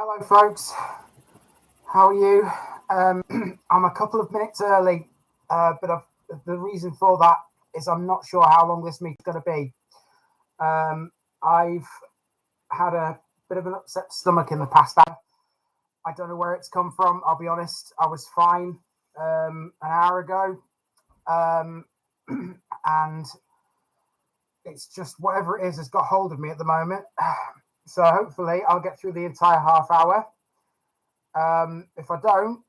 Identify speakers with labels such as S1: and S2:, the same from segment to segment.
S1: Hello, folks. How are you? I'm a couple of minutes early, but the reason for that is I'm not sure how long this meeting's going to be. I've had a bit of an upset stomach in the past hour. I don't know where it's come from. I'll be honest. I was fine an hour ago, and it's just whatever it is has got hold of me at the moment. So hopefully I'll get through the entire half hour. If I don't,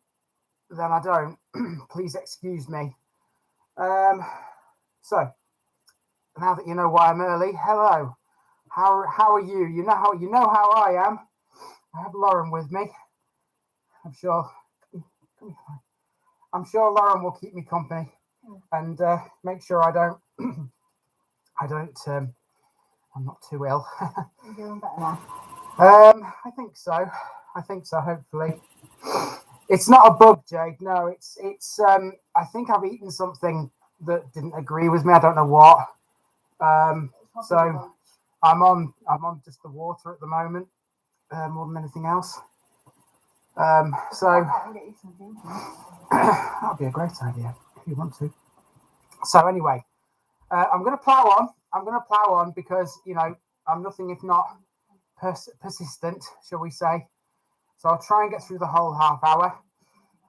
S1: then I don't. Please excuse me. So now that you know why I'm early, hello. How are you? You know how I am. I have Lauren with me. I'm sure Lauren will keep me company and make sure I don't I'm not too ill.
S2: You're doing better now.
S1: I think so. Hopefully, it's not a bug, Jade. No, it's. I think I've eaten something that didn't agree with me. I don't know what. So I'm on just the water at the moment, more than anything else. So that'd be a great idea if you want to. So anyway, I'm going to plow on because I'm nothing if not persistent, shall we say. So I'll try and get through the whole half hour,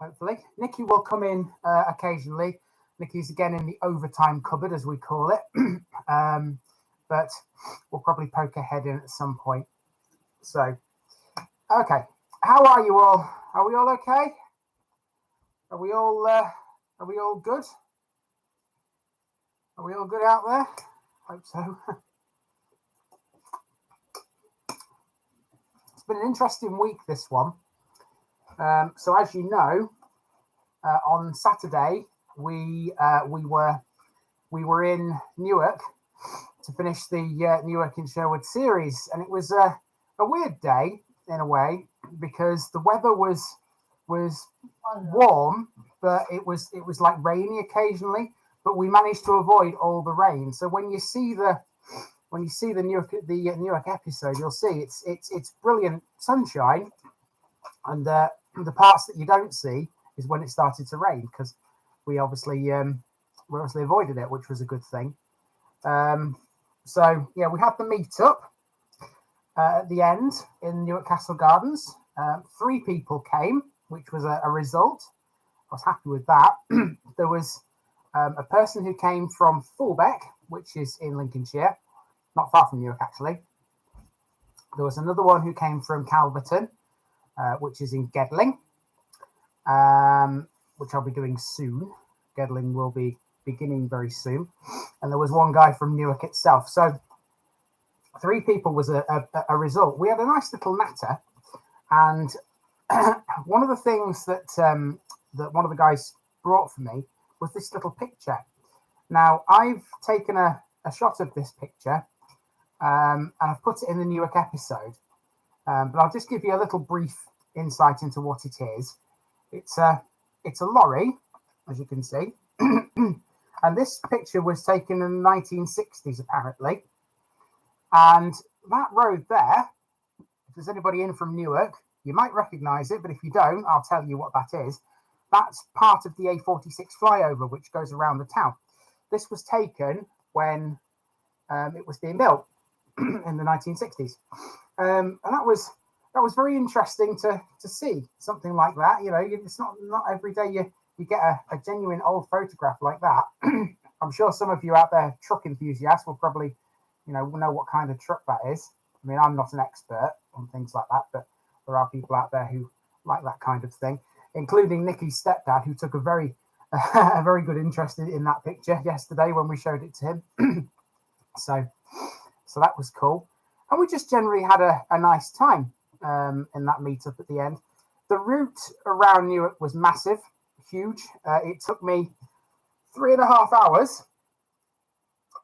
S1: hopefully. Nikki will come in occasionally. Nikki's again in the overtime cupboard, as we call it. But we'll probably poke her head in at some point. So, okay. How are you all? Are we all okay? Are we all good? Are we all good out there? Hope so. It's been an interesting week, this one. So as you know, on Saturday we were in Newark to finish the Newark and Sherwood series, and it was a weird day in a way because the weather was warm, but it was like rainy occasionally. But we managed to avoid all the rain. So when you see the Newark episode, you'll see it's brilliant sunshine, and the parts that you don't see is when it started to rain, because we obviously avoided it, which was a good thing. So yeah, we had the meetup at the end in Newark Castle Gardens. 3 people came, which was a result. I was happy with that. There was a person who came from Fulbeck, which is in Lincolnshire, not far from Newark actually. There was another one who came from Calverton, which is in Gedling, which I'll be doing soon. Gedling will be beginning very soon. And there was one guy from Newark itself. So 3 people was a result. We had a nice little natter, and one of the things that one of the guys brought for me was this little picture. Now, I've taken a shot of this picture, and I've put it in the Newark episode, but I'll just give you a little brief insight into what it is. It's a lorry, as you can see, and this picture was taken in the 1960s, apparently. And that road there, if there's anybody in from Newark, you might recognise it, but if you don't, I'll tell you what that is. That's part of the A46 flyover, which goes around the town. This was taken when it was being built in the 1960s, and that was very interesting to see something like that. It's not every day you get a genuine old photograph like that. I'm sure some of you out there, truck enthusiasts, will probably know what kind of truck that is. I mean, I'm not an expert on things like that, but there are people out there who like that kind of thing, including Nikki's stepdad, who took a very good interest in that picture yesterday when we showed it to him. So that was cool. And we just generally had a nice time in that meetup at the end. The route around Newark was massive, huge. It took me 3.5 hours,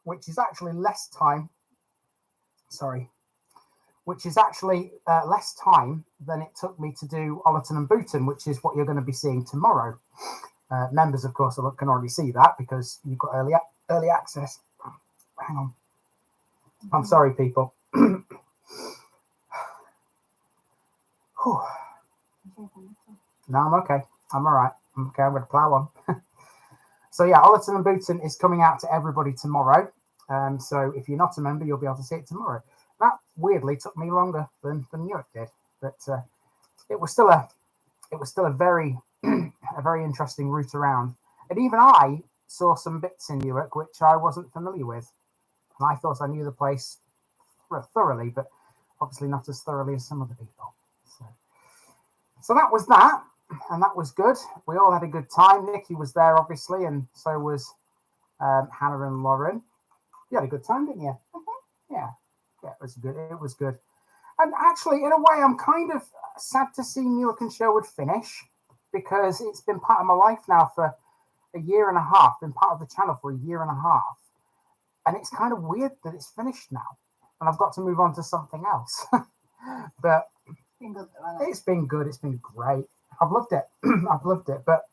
S1: which is actually less time. Which is actually less time than it took me to do Ollerton and Booton, which is what you're going to be seeing tomorrow. Members, of course, can already see that because you've got early access. Hang on. I'm sorry, people. Whew. No, I'm okay. I'm all right. I'm okay. I'm going to plow on. So yeah, Ollerton and Booton is coming out to everybody tomorrow. So if you're not a member, you'll be able to see it tomorrow. That weirdly took me longer than Newark did, but it was still a very a very interesting route around. And even I saw some bits in Newark which I wasn't familiar with, and I thought I knew the place thoroughly, but obviously not as thoroughly as some other people. So that was that. And that was good. We all had a good time. Nikki was there, obviously, and so was Hannah and Lauren. You had a good time, didn't you? Mm-hmm. Yeah, it was good. It was good. And actually, in a way, I'm kind of sad to see Newark and Sherwood finish, because it's been part of my life now for a year and a half. Been part of the channel for a year and a half, and it's kind of weird that it's finished now, and I've got to move on to something else. But it's been good. It's been great. I've loved it. I've loved it, but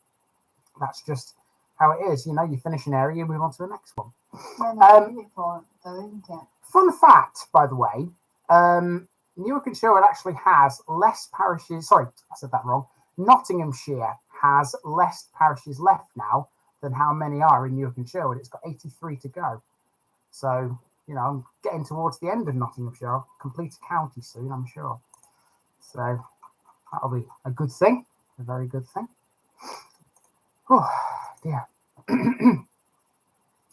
S1: that's just how it is. You know, you finish an area, you move on to the next one. Fun fact, by the way, Newark and Sherwood actually has less parishes. Sorry, I said that wrong. Nottinghamshire has less parishes left now than how many are in Newark and Sherwood. It's got 83 to go. So, you know, I'm getting towards the end of Nottinghamshire. I'll complete a county soon, I'm sure. So that'll be a good thing. A very good thing. Oh, dear.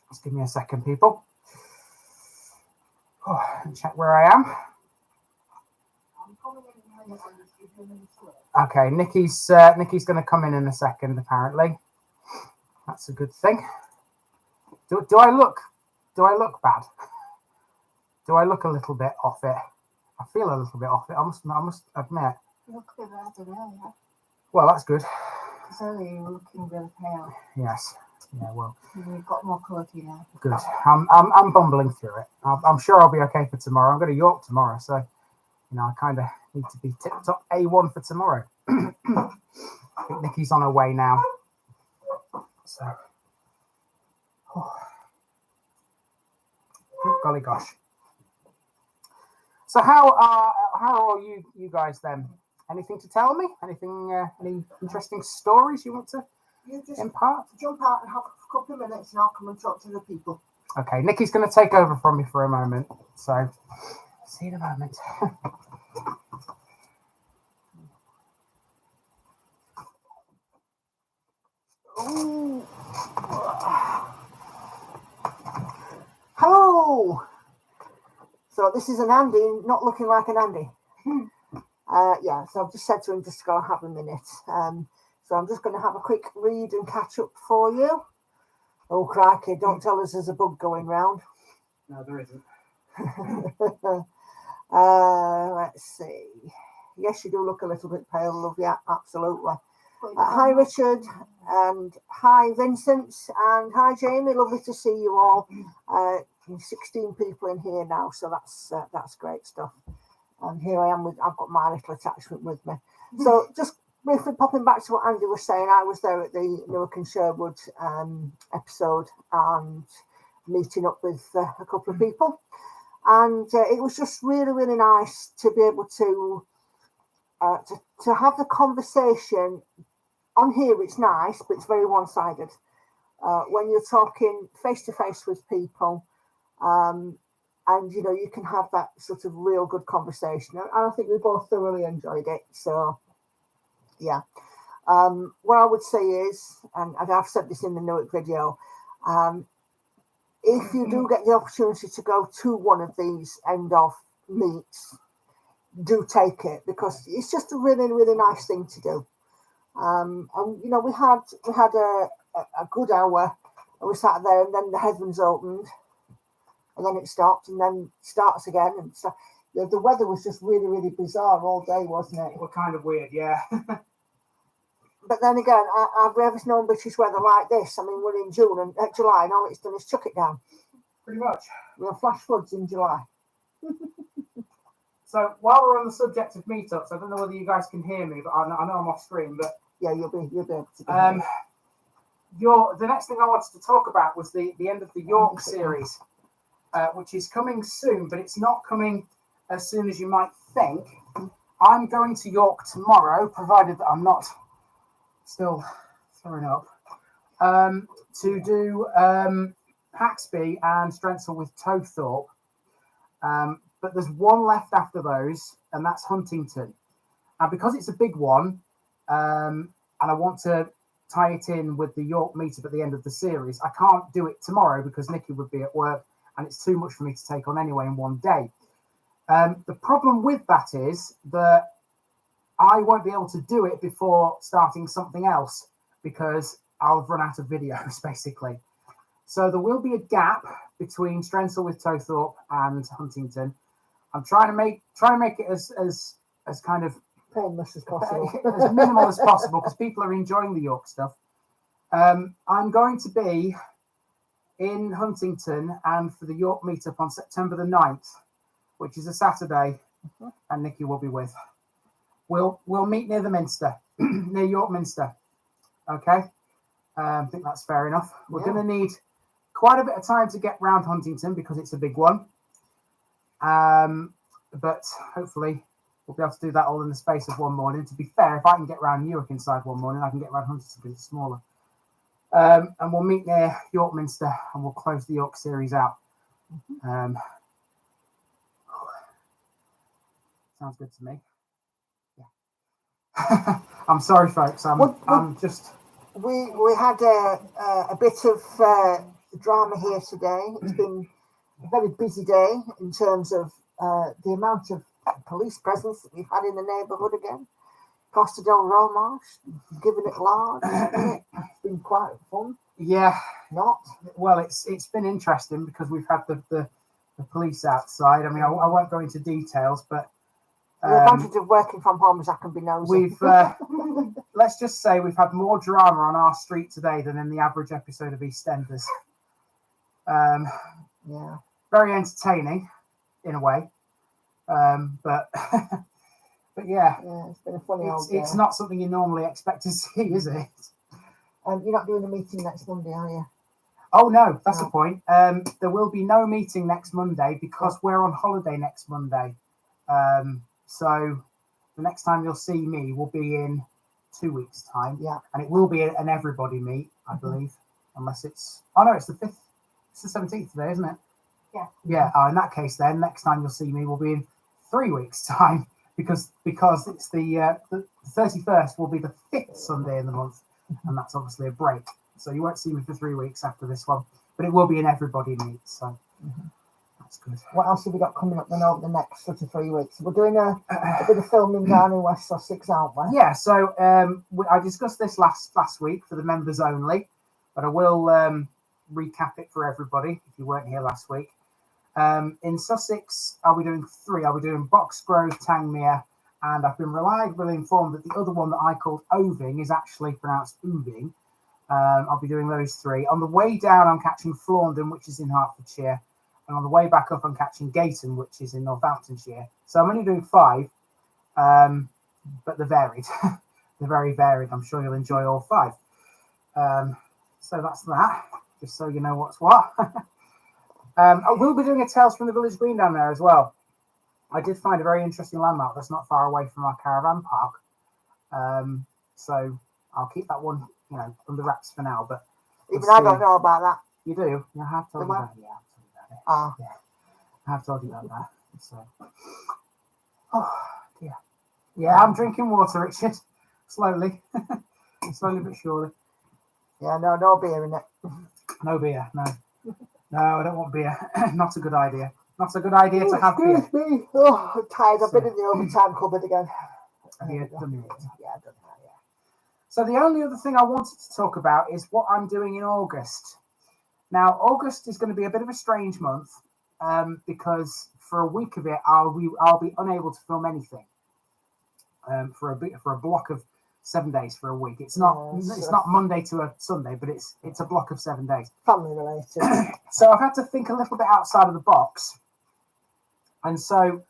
S1: Just give me a second, people. Oh, and check where I am. Okay, Nikki's going to come in a second, apparently. That's a good thing. Do I look bad? Do I look a little bit off it? I feel a little bit off it. I must admit.
S2: You look a bit better now, yeah.
S1: Well, that's good.
S2: Because earlier you were looking really pale.
S1: Yes. Yeah. Well.
S2: You've got more colour to you now.
S1: Good. I'm bumbling through it. I'm sure I'll be okay for tomorrow. I'm going to York tomorrow, so you know I kind of need to be tip top A1 for tomorrow. I think Nikki's on her way now. So. Oh. Good golly gosh. So how are you guys then? Anything to tell me? Anything? Any interesting stories you want to impart?
S2: Jump out and have a couple of minutes, and I'll come and talk to the people.
S1: Okay, Nikki's going to take over from me for a moment. So, see you in a moment.
S2: Ooh. Hello. So this is an Andy, not looking like an Andy. Yeah, so I've just said to him just to go have a minute. So I'm just going to have a quick read and catch up for you. Oh, crikey, don't tell us there's a bug going round.
S1: No, there isn't.
S2: Let's see. Yes, you do look a little bit pale, love. Yeah, absolutely. Hi, Richard, and hi, Vincent, and hi, Jamie. Lovely to see you all. 16 people in here now, so that's great stuff. And here I am I've got my little attachment with me. So just briefly popping back to what Andy was saying, I was there at the Newark and Sherwood episode and meeting up with a couple of people. And it was just really, really nice to be able to have the conversation. On here, it's nice, but it's very one-sided. When you're talking face-to-face with people, and, you know, you can have that sort of real good conversation. And I think we both thoroughly enjoyed it. So, yeah. What I would say is, and I've said this in the Newark video, if you do get the opportunity to go to one of these end-of meets, do take it, because it's just a really, really nice thing to do. And, you know, we had a good hour, and we sat there, and then the heavens opened. And then it stopped, and then starts again. And so the weather was just really, really bizarre all day, wasn't it?
S1: Well, kind of weird, yeah.
S2: But then again, I've never known British weather like this. I mean, we're in June and July, and all it's done is chuck it down.
S1: Pretty much.
S2: We'll flash floods in July.
S1: So while we're on the subject of meetups, I don't know whether you guys can hear me, but I know I'm off screen. But
S2: yeah, you'll be able to.
S1: The next thing I wanted to talk about was the end of the York series. Which is coming soon, but it's not coming as soon as you might think. I'm going to York tomorrow, provided that I'm not still throwing up, to do Haxby and Strensall with Tothorpe. But there's one left after those, and that's Huntington. And because it's a big one, and I want to tie it in with the York meetup at the end of the series, I can't do it tomorrow because Nikki would be at work, and it's too much for me to take on anyway in one day. The problem with that is that I won't be able to do it before starting something else because I'll have run out of videos, basically. So there will be a gap between Strensall with Tothorpe and Huntington. I'm trying to make it as kind of
S2: painless as possible,
S1: as minimal as possible, because people are enjoying the York stuff. I'm going to be in Huntington and for the York meetup on September the 9th, which is a Saturday, and Nikki will be with. We'll meet near the Minster, near York Minster. Okay, I think that's fair enough. We're going to need quite a bit of time to get round Huntington because it's a big one. But hopefully we'll be able to do that all in the space of one morning. To be fair, if I can get round Newark inside one morning, I can get round Huntington because it's smaller. And we'll meet near York Minster and we'll close the York series out. Sounds good to me. Yeah. I'm sorry, folks. I'm just.
S2: We had a bit of drama here today. It's been a very busy day in terms of the amount of police presence that we've had in the neighbourhood again. Costa del Romarsh, giving it large. It's been quite fun.
S1: Yeah.
S2: Not?
S1: Well, it's been interesting because we've had the police outside. I mean, I won't go into details, but
S2: the advantage of working from home is I can be nosy.
S1: We've let's just say we've had more drama on our street today than in the average episode of EastEnders.
S2: Yeah,
S1: very entertaining in a way, but yeah,
S2: it's been a funny old day.
S1: It's not something you normally expect to see, is it?
S2: You're not doing a meeting next Monday, are you?
S1: Oh no, that's the point. There will be no meeting next Monday because we're on holiday next Monday. So the next time you'll see me will be in 2 weeks' time.
S2: Yeah.
S1: And it will be an everybody meet, I believe. Unless it's it's the 5th. It's the 17th today, isn't it?
S2: Yeah.
S1: Yeah. In that case then, next time you'll see me will be in 3 weeks' time because it's the 31st will be the 5th Sunday in the month, and that's obviously a break. So you won't see me for 3 weeks after this one. But it will be an everybody meet, so that's good.
S2: What else have we got coming up then over the next 3 weeks? We're doing a bit of filming down in West Sussex, aren't we?
S1: Yeah, so I discussed this last week for the members only, but I will recap it for everybody if you weren't here last week. In Sussex, I'll be doing 3. I'll be doing Boxgrove, Tangmere, and I've been reliably informed that the other one that I called Oving is actually pronounced Ooving. I'll be doing those 3. On the way down, I'm catching Flaundon, which is in Hertfordshire. And on the way back up, I'm catching Gayton, which is in Northamptonshire. So I'm only doing 5, but they're varied. They're very varied. I'm sure you'll enjoy all 5. So that's that, just so you know what's what. I will be doing a Tales from the Village Green down there as well. I did find a very interesting landmark that's not far away from our caravan park. So I'll keep that one, under wraps for now. But
S2: even I don't know about that.
S1: You do? I have told you that. Yeah. Yeah, I have told you about that. So, yeah, I'm drinking water, Richard. Slowly, but surely.
S2: Yeah, no beer in it.
S1: No beer, no, I don't want beer. Not a good idea. Not a good idea to have beer.
S2: Excuse me. Oh, I'm tired. I've been in the overtime cupboard again.
S1: Have you done it?
S2: Yeah, I've done that. Yeah.
S1: So the only other thing I wanted to talk about is what I'm doing in August. Now, August is going to be a bit of a strange month because for a week of it, I'll be unable to film anything for a block of 7 days for a week. It's not Monday to a Sunday, but it's a block of 7 days.
S2: Family related.
S1: So I've had to think a little bit outside of the box, and so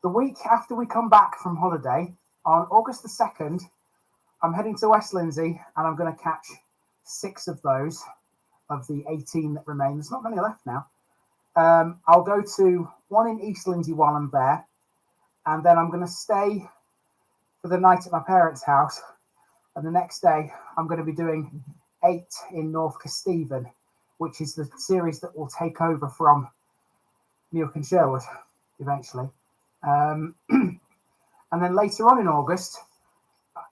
S1: the week after we come back from holiday on August the 2nd, I'm heading to West Lindsey, and I'm going to catch 6 of those. Of the 18 that remain. There's not many left now. I'll go to one in East Lindsey while I'm there, and then I'm going to stay for the night at my parents' house. And the next day, I'm going to be doing 8 in North Kesteven, which is the series that will take over from Newark and Sherwood eventually. And then later on in August,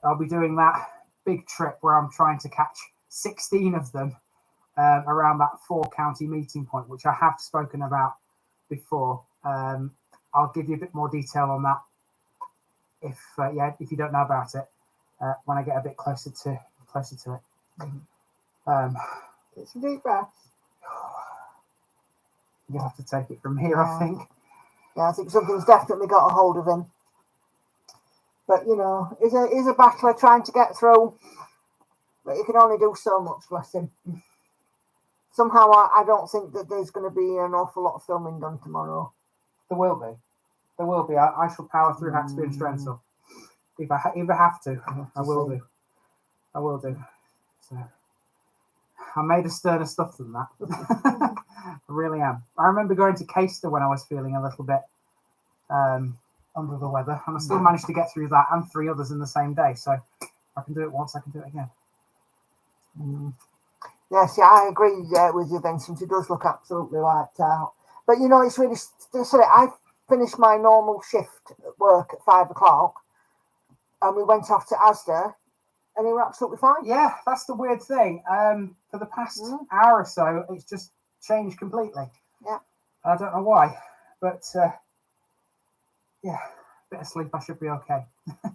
S1: I'll be doing that big trip where I'm trying to catch 16 of them around that 4-county meeting point, which I have spoken about before. I'll give you a bit more detail on that if you don't know about it when I get a bit closer to it.
S2: It's a deep breath.
S1: You'll have to take it from here, I think.
S2: Yeah, I think something's definitely got a hold of him. But, you know, he's a battler trying to get through. But he can only do so much, bless him. Somehow, I don't think that there's going to be an awful lot of filming done tomorrow.
S1: There will be. I shall power through Haxby and Strensel. If I have to, I will do. So, I'm made of sterner stuff than that. I really am. I remember going to Caister when I was feeling a little bit under the weather, and I still managed to get through that and 3 others in the same day. So if I can do it once, I can do it again.
S2: Yes, yeah, I agree with you, Vincent. It does look absolutely wiped out. But, you know, it's really silly. I finished my normal shift at work at 5 o'clock, and we went off to Asda, and they were absolutely fine.
S1: Yeah, that's the weird thing. For the past hour or so, it's just changed completely.
S2: Yeah.
S1: I don't know why, but yeah, a bit of sleep, I should be okay.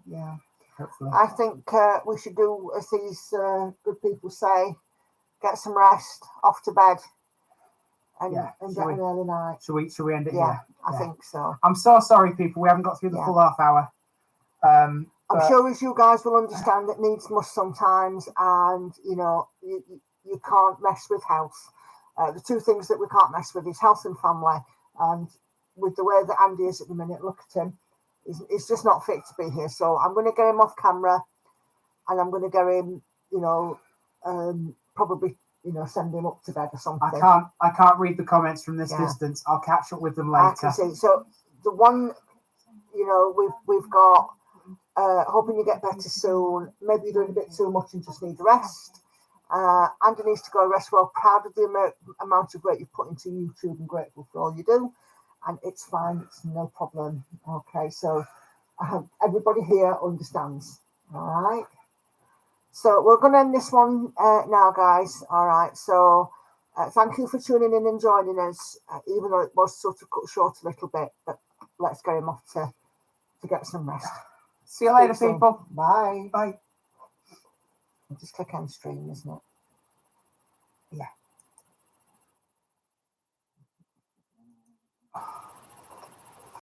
S2: Yeah.
S1: Hopefully.
S2: I think we should do as these good people say, get some rest, off to bed, and get an early night.
S1: Should we end it here?
S2: Yeah, I think so.
S1: I'm so sorry, people. We haven't got through the full half hour.
S2: I'm sure as you guys will understand that needs must sometimes, and you know you can't mess with health. The 2 things that we can't mess with is health and family. And with the way that Andy is at the minute, look at him. He's just not fit to be here. So I'm going to get him off camera, and I'm going to get him, you know, probably, you know, send him up to bed or something.
S1: I can't read the comments from this distance. I'll catch up with them later.
S2: I can see. So the one, you know, we've got hoping you get better soon. Maybe you're doing a bit too much and just need rest. Andy needs to go rest well. Proud of the amount of work you've put into YouTube and grateful for all you do. And it's fine. It's no problem. Okay, so everybody here understands. All right. So we're going to end this one now, guys. All right. So thank you for tuning in and joining us, even though it was sort of cut short a little bit. But let's get him off to get some rest.
S1: See you later, people.
S2: Bye.
S1: Bye.
S2: Just click on stream, isn't it?
S1: Yeah.